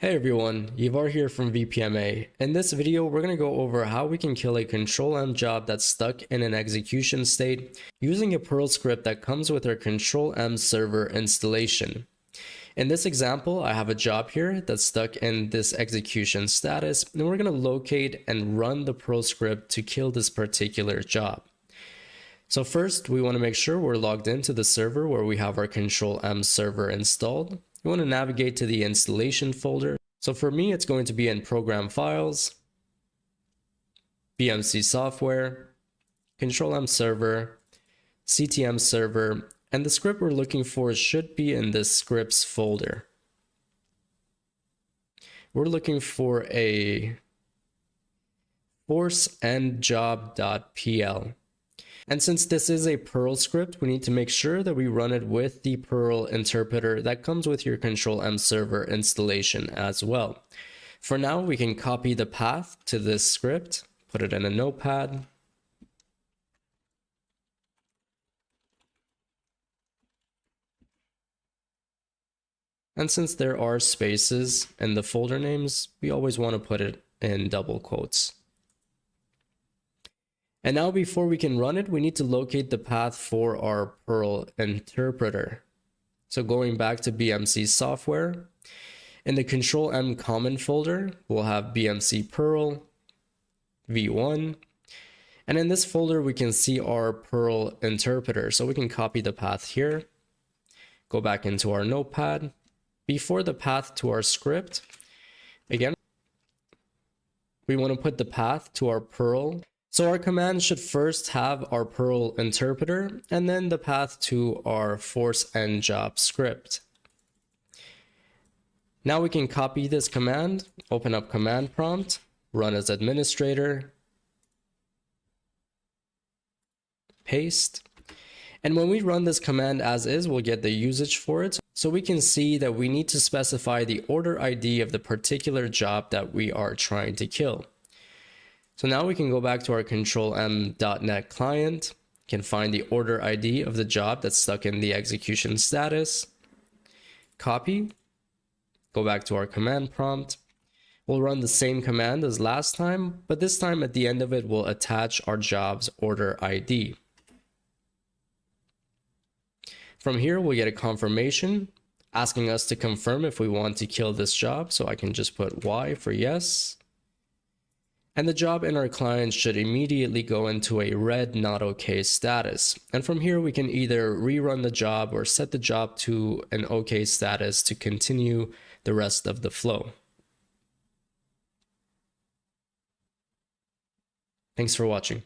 Hey everyone, Ivar here from VPMA. In this video, we're going to go over how we can kill a Control-M job that's stuck in an execution state using a Perl script that comes with our Control-M server installation. In this example, I have a job here that's stuck in this execution status, and we're going to locate and run the Perl script to kill this particular job. So first, we want to make sure we're logged into the server where we have our Control-M server installed. You want to navigate to the installation folder. So for me, it's going to be in Program Files, BMC Software, Control-M Server, CTM Server, and the script we're looking for should be in this scripts folder. We're looking for a forceendjob.pl. And since this is a Perl script, we need to make sure that we run it with the Perl interpreter that comes with your Control-M server installation as well. For now, we can copy the path to this script, put it in a notepad. And since there are spaces in the folder names, we always want to put it in double quotes. And now before we can run it, we need to locate the path for our Perl interpreter. So going back to BMC software, in the Control-M common folder, we'll have BMC Perl v1. And in this folder, we can see our Perl interpreter. So we can copy the path here, go back into our notepad. Before the path to our script, again, we want to put the path to our Perl. So our command should first have our Perl interpreter and then the path to our forceendjob script. Now we can copy this command, open up command prompt, run as administrator, paste. And when we run this command as is, we'll get the usage for it. So we can see that we need to specify the order ID of the particular job that we are trying to kill. So now we can go back to our Control-M.NET client, can find the order ID of the job that's stuck in the execution status, copy, go back to our command prompt. We'll run the same command as last time, but this time at the end of it, we'll attach our job's order ID. From here, we'll get a confirmation asking us to confirm if we want to kill this job. So I can just put Y for yes. And the job in our client should immediately go into a red not okay status. And from here, we can either rerun the job or set the job to an okay status to continue the rest of the flow. Thanks for watching.